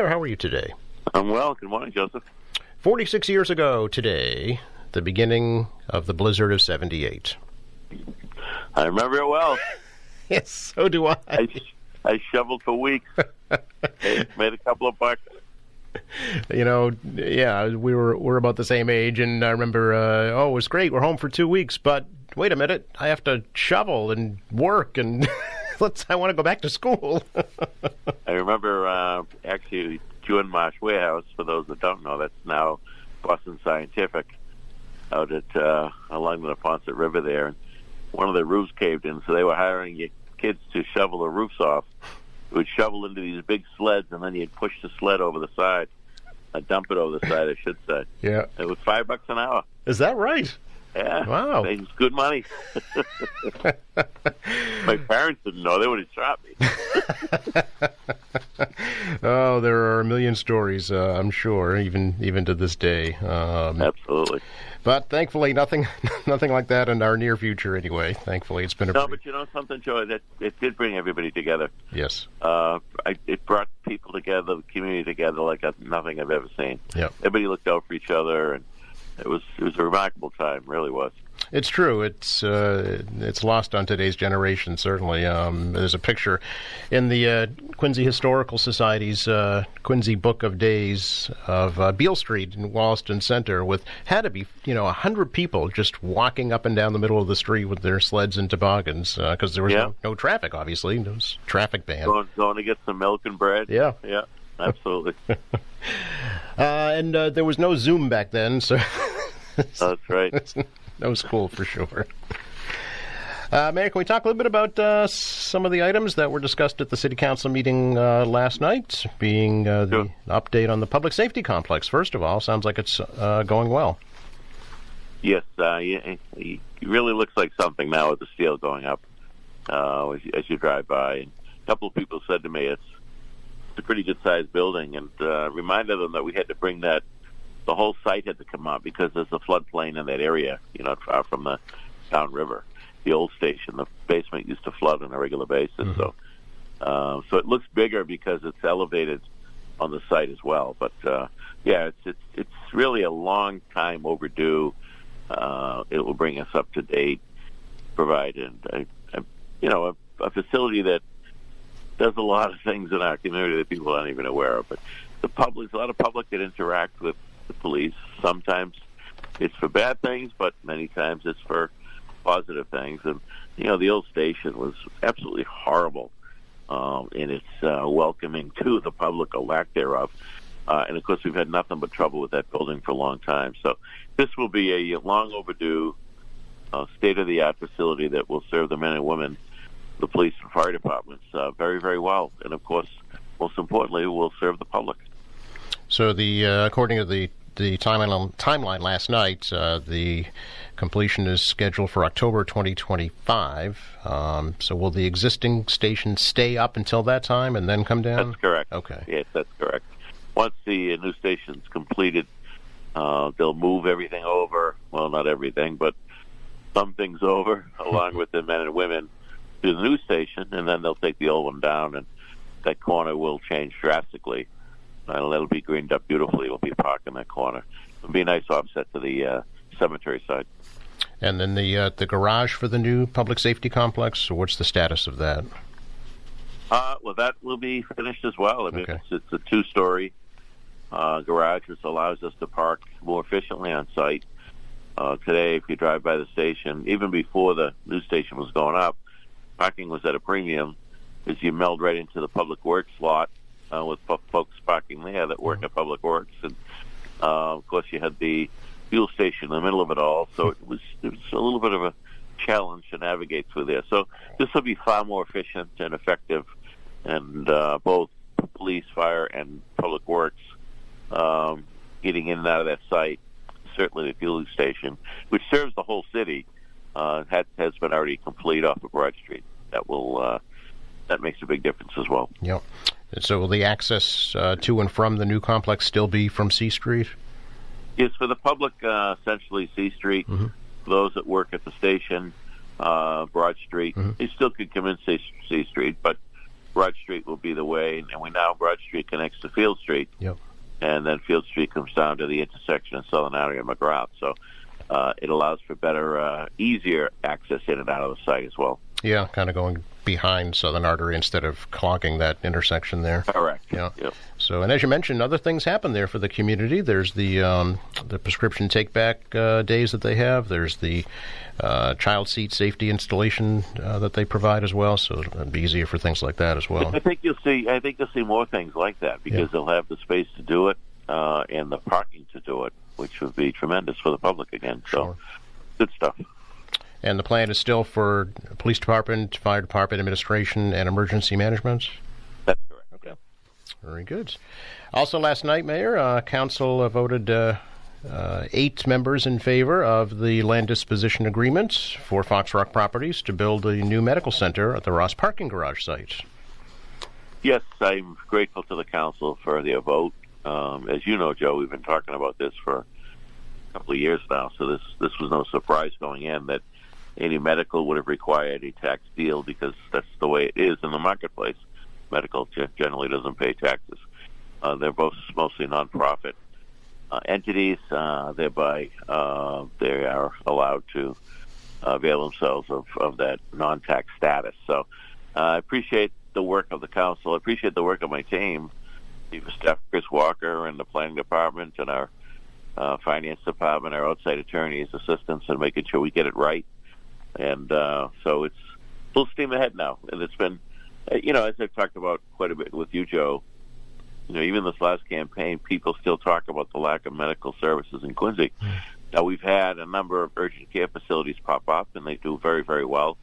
there. How are you today? I'm well. Good morning, Joseph. 46 years ago today, the beginning of the blizzard of 78. I remember it well. Yes, so do I. I shoveled for weeks. Made a couple of bucks. Yeah, we're about the same age, and I remember, it was great. We're home for 2 weeks, but wait a minute, I have to shovel and work, and I want to go back to school. I remember actually Jewin Marsh Warehouse. For those that don't know, that's now Boston Scientific out at along the Neponset River there. And one of the roofs caved in, so they were hiring kids to shovel the roofs off. We would shovel into these big sleds, and then you'd push the sled over the side. Dump it over the side, I should say. Yeah. It was $5 an hour. Is that right? Yeah. Wow. It was good money. My parents didn't know. They would have shot me. Oh, there are a million stories, I'm sure, even to this day. Absolutely. But thankfully, nothing like that in our near future. Anyway, thankfully, it's been but you know something, Joey, that it did bring everybody together. Yes. It brought people together, the community together, like nothing I've ever seen. Yeah. Everybody looked out for each other, and it was a remarkable time. Really was. It's true. It's lost on today's generation, certainly. There's a picture in the Quincy Historical Society's Quincy Book of Days of Beale Street in Wollaston Center with had to be 100 people just walking up and down the middle of the street with their sleds and toboggans because there was no traffic, obviously. There was traffic ban. Going to get some milk and bread. Yeah. Yeah, absolutely. And there was no Zoom back then, so... That's right. That was cool for sure. Mayor, can we talk a little bit about some of the items that were discussed at the City Council meeting last night, being the update on the public safety complex? First of all, sounds like it's going well. Yes, it really looks like something now with the steel going up as you drive by. And a couple of people said to me it's a pretty good-sized building, and reminded them that we had to bring the whole site had to come out because there's a floodplain in that area, not far from the town river. The old station, the basement used to flood on a regular basis. Mm-hmm. So it looks bigger because it's elevated on the site as well. But it's really a long time overdue. It will bring us up to date, provide a facility that does a lot of things in our community that people aren't even aware of. But there's a lot of public that interact with the police. Sometimes it's for bad things, but many times it's for positive things. And the old station was absolutely horrible in its welcoming to the public, or lack thereof. And of course, we've had nothing but trouble with that building for a long time. So this will be a long overdue state-of-the-art facility that will serve the men and women, the police and fire departments very, very well. And of course, most importantly, will serve the public. So according to the timeline last night, the completion is scheduled for October 2025. So will the existing station stay up until that time and then come down? That's correct. Okay. Yes, that's correct. Once the new station's completed, they'll move everything over. Well, not everything, but some things over, along with the men and women, to the new station, and then they'll take the old one down, and that corner will change drastically. It'll be greened up beautifully. It'll be a park in that corner. It'll be a nice offset to the cemetery side. And then the garage for the new public safety complex, so what's the status of that? Well, that will be finished as well. I mean, okay. It's a two-story garage, which allows us to park more efficiently on site. Today, if you drive by the station, even before the new station was going up, parking was at a premium as you meld right into the public works lot. With folks parking there that work at Public Works, and of course you had the fuel station in the middle of it all, so it was a little bit of a challenge to navigate through there. So this will be far more efficient and effective, and both police, fire, and Public Works getting in and out of that site. Certainly the fueling station, which serves the whole city, has been already complete off of Broad Street. That makes a big difference as well. Yep. So will the access to and from the new complex still be from C Street? Yes, for the public, essentially C Street. Mm-hmm. For those that work at the station, Broad Street. Mm-hmm. They still could come in C Street, but Broad Street will be the way. And Broad Street Street connects to Field Street. Yep. And then Field Street comes down to the intersection of Southern Artery and McGrath. So it allows for better, easier access in and out of the site as well. Yeah, kind of going behind Southern Artery instead of clogging that intersection there. Correct. Yeah. Yep. So, and as you mentioned, other things happen there for the community. There's the prescription take-back days that they have. There's the child seat safety installation that they provide as well. So it'll be easier for things like that as well. I think you'll see more things like that because they'll have the space to do it and the parking to do it, which would be tremendous for the public again. So, good stuff. And the plan is still for police department, fire department, administration, and emergency management? That's correct. Okay. Very good. Also last night, Mayor, Council voted 8 members in favor of the land disposition agreement for Fox Rock Properties to build a new medical center at the Ross parking garage site. Yes, I'm grateful to the Council for their vote. As you know, Joe, we've been talking about this for a couple of years now, so this was no surprise going in that any medical would have required a tax deal because that's the way it is in the marketplace. Medical generally doesn't pay taxes. They're both mostly nonprofit entities. Thereby, they are allowed to avail themselves of that non-tax status. So I appreciate the work of the Council. I appreciate the work of my team, Chief of Staff Chris Walker and the Planning Department and our Finance Department, our outside attorneys, assistants, and making sure we get it right. And so it's full steam ahead now. And it's been, as I've talked about quite a bit with you, Joe, even this last campaign, people still talk about the lack of medical services in Quincy. Now, we've had a number of urgent care facilities pop up, and they do very, very well.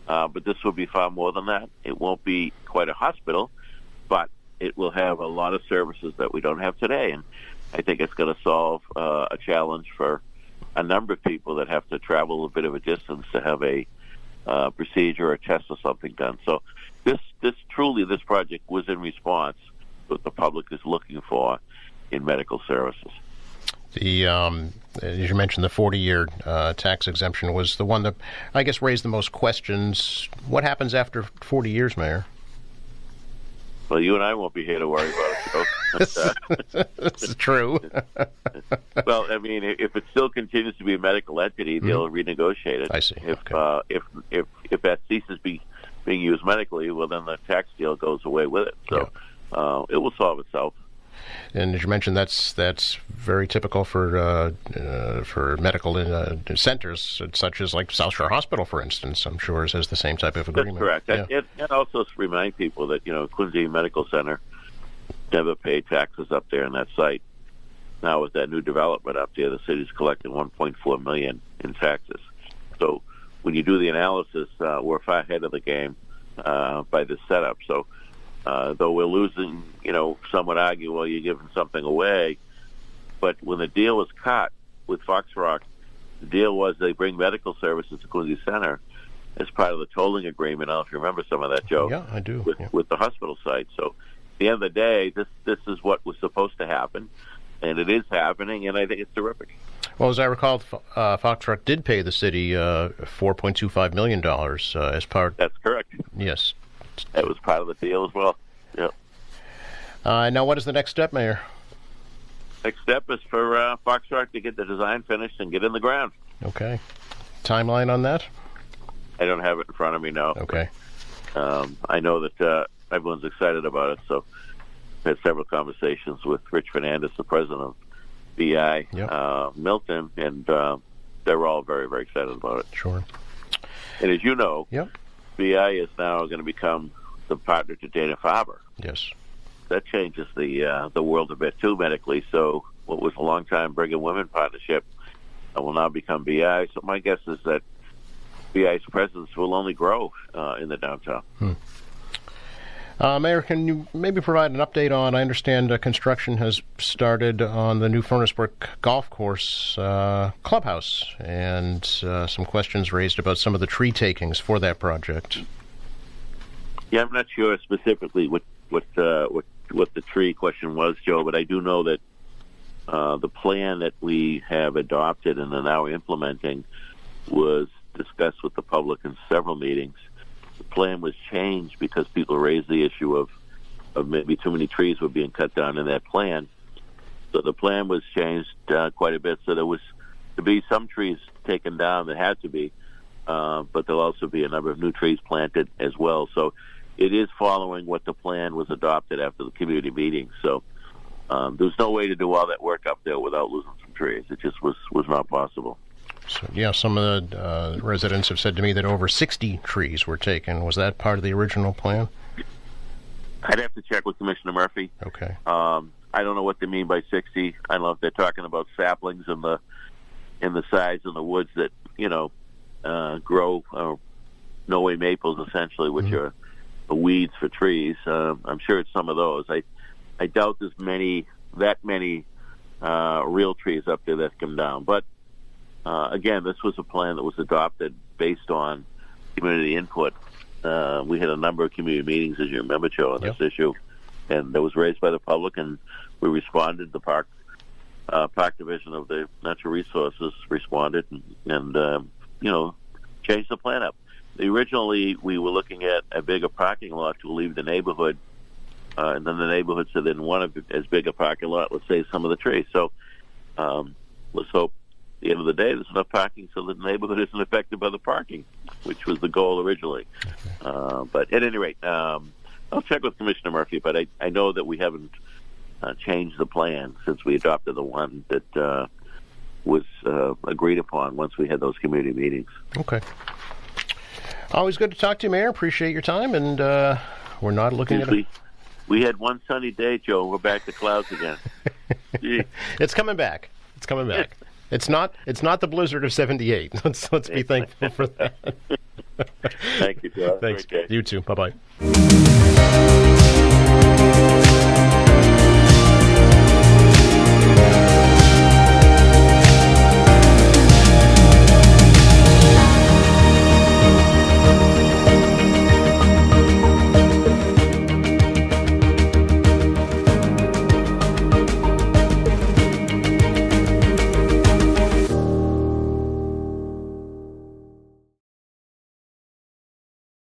But this will be far more than that. It won't be quite a hospital, but it will have a lot of services that we don't have today. And I think it's going to solve a challenge for a number of people that have to travel a bit of a distance to have a procedure or a test or something done. So this project was in response to what the public is looking for in medical services. As you mentioned, the 40-year tax exemption was the one that, I guess, raised the most questions. What happens after 40 years, Mayor? Well, you and I won't be here to worry about it, Joe. This is true. Well, I mean, if it still continues to be a medical entity, they'll renegotiate it. I see. If that ceases being used medically, well, then the tax deal goes away with it. So it will solve itself. And as you mentioned, that's very typical for medical centers, such as like South Shore Hospital, for instance. I'm sure has the same type of agreement. That's correct. Yeah. And also remind people that Quincy Medical Center never paid taxes up there in that site. Now with that new development up there, the city's collecting $1.4 million in taxes. So when you do the analysis, we're far ahead of the game by this setup. So. Though we're losing, some would argue, well, you're giving something away. But when the deal was cut with Fox Rock, the deal was they bring medical services to Quincy Center as part of the tolling agreement. I don't know if you remember some of that, Joe. Yeah, I do. With the hospital site. So at the end of the day, this is what was supposed to happen, and it is happening, and I think it's terrific. Well, as I recall, Fox Rock did pay the city $4.25 million as part. That's correct. Yes. That was part of the deal as well. Yep. Now, what is the next step, Mayor? Next step is for Fox Rock to get the design finished and get in the ground. Okay. Timeline on that? I don't have it in front of me now. Okay. I know that everyone's excited about it, so I had several conversations with Rich Fernandez, the president of BI, Milton, and they're all very, very excited about it. Sure. And as you know, yep. BI is now going to become the partner to Dana-Farber. Yes. That changes the world a bit, too, medically. So what was a long-time Brigham Women partnership will now become BI. So my guess is that BI's presence will only grow in the downtown. Mayor, can you maybe provide an update on, I understand construction has started on the new Furnace Brook Golf Course clubhouse, and some questions raised about some of the tree takings for that project. Yeah, I'm not sure specifically what the tree question was, Joe, but I do know that the plan that we have adopted and are now implementing was discussed with the public in several meetings. The plan was changed because people raised the issue of of maybe too many trees were being cut down in that plan. So the plan was changed quite a bit. So there was to be some trees taken down that had to be, but there'll also be a number of new trees planted as well. So it is following what the plan was adopted after the community meeting. So there's no way to do all that work up there without losing some trees. It just was not possible. So, yeah, some of the residents have said to me that over 60 trees were taken. Was that part of the original plan? I'd have to check with Commissioner Murphy. Okay. I don't know what they mean by 60. I don't know if they're talking about saplings in the sides in the woods that grow Norway maples essentially, which are weeds for trees. I'm sure it's some of those. I doubt there's that many real trees up there that come down. But again, this was a plan that was adopted based on community input. We had a number of community meetings, as you remember, Joe, on this issue, and that was raised by the public, and we responded. The park division of the natural resources responded and changed the plan up. Originally, we were looking at a bigger parking lot to leave the neighborhood, and then the neighborhood said they didn't want as big a parking lot. Let's save some of the trees. So let's hope at the end of the day there's enough parking so that the neighborhood isn't affected by the parking, which was the goal originally. But at any rate, I'll check with Commissioner Murphy, but I know that we haven't changed the plan since we adopted the one that was agreed upon once we had those community meetings. Okay. Always good to talk to you, Mayor. Appreciate your time, and we're not looking at it. We had one sunny day, Joe. We're back to clouds again. It's coming back. It's coming back. It's not the blizzard of '78. Let's be thankful for that. Thank you, Joe. Thanks. You too. Bye-bye.